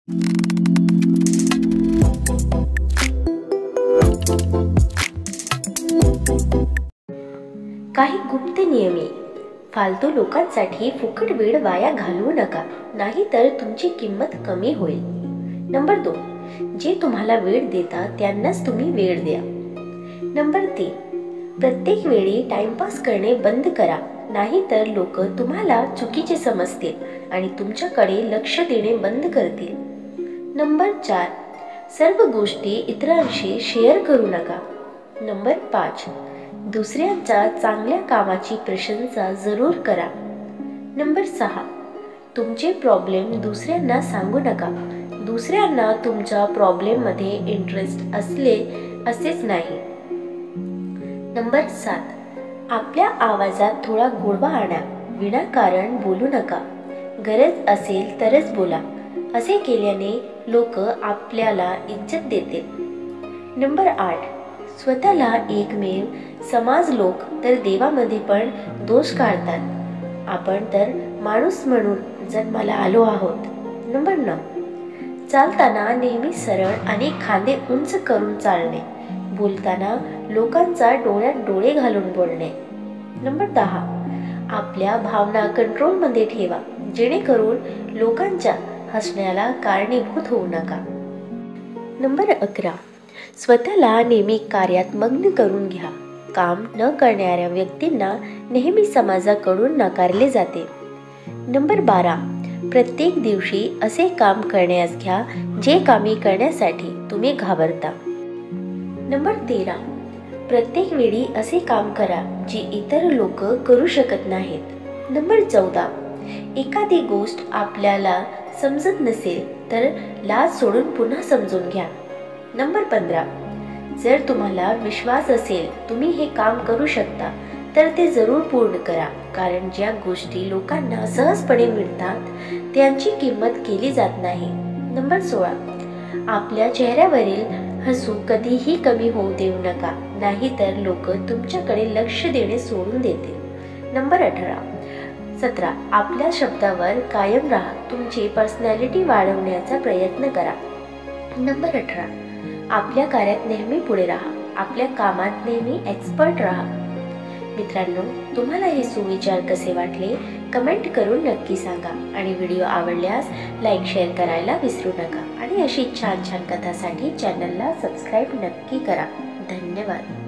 काही गुप्त नियमे. फालतू लोकांसाठी फुकट वेळ वाया घालवू नका, नाहीतर तुमची किंमत कमी होईल. नंबर 2, जे तुम्हाला वेळ देतात त्यांनाच तुम्ही वेळ द्या. नंबर 3, प्रत्येक वेळी टाइमपास करणे बंद करा, नाहीतर लोक तुम्हाला चुकीचे समजतील आणि तुमच्याकडे लक्ष देणे बंद करतील. नंबर 4, सर्व गोष्टी इतरांशी शेअर करू नका. नंबर 5, दुसऱ्यांच्या चांगल्या कामाची प्रशंसा जरूर करा. नंबर 6, तुमचे प्रॉब्लेम दुसऱ्यांना सांगू नका. दुसऱ्यांना तुमच्या प्रॉब्लेममध्ये इंटरेस्ट असेच नाही. नंबर 7, आपल्या आवाजात थोडा गोडवा आणा. विनाकारण बोलू नका. गरज असेल तरच बोला. असे केल्याने लोक आपल्याला इज्जत देतील. नंबर 8, स्वतःला एकमेव समाज लोक तर देवामध्ये पण दोष काढतात. आपण तर माणूस म्हणून जन्माला आलो आहोत. नंबर 9, चालताना नेहमी सरळ आणि खांदे उंच करून चालणे. बोलताना लोकांचा डोळ्यात डोळे घालून बोलणे. नंबर 10, आपल्या भावना कंट्रोलमध्ये ठेवा, जेणेकरून लोकांच्या हसण्याला कारणीभूत होऊ नका. नंबर 11, स्वतःला नेहमी कार्यात मग्न करून घ्या. काम न करणाऱ्या व्यक्तींना नेहमी समाजाकडून नाकारले जाते. नंबर 12, प्रत्येक दिवशी असे काम करण्यास घ्या जे कामे करण्यासाठी तुम्ही घाबरता. नंबर 13, प्रत्येक वेळी असे काम करा जे इतर लोक करू शकत नाहीत. नंबर 14, एखादी गोष्ट आपल्याला समजत नसेल तर लाज सोडून पुन्हा समजून घ्या. नंबर 15, जर तुम्हाला विश्वास असेल तुम्ही हे काम करू शकता तर ते जरूर पूर्ण करा, कारण ज्या गोष्टी लोकांना सहजपणे मिळतात त्यांची किंमत केली जात नाही. नंबर 16, आपल्या चेहऱ्यावरील हसू कधीही कमी होऊ देऊ नका, नाहीतर लोक तुमच्याकडे लक्ष देणे सोडून देतील. नंबर 17, आपल्या शब्दावर कायम राहा. तुमची पर्सनॅलिटी वाढवण्याचा प्रयत्न करा. नंबर 18, आपल्या कार्यात नेहमी पुढे राहा. आपल्या कामात नेहमी एक्सपर्ट राहा. मित्रांनो, तुम्हाला हे सुविचार कसे वाटले कमेंट करून नक्की सांगा आणि व्हिडिओ आवडल्यास लाईक शेअर करायला विसरू नका आणि अशी छान छान कथासाठी चॅनलला सबस्क्राईब नक्की करा. धन्यवाद.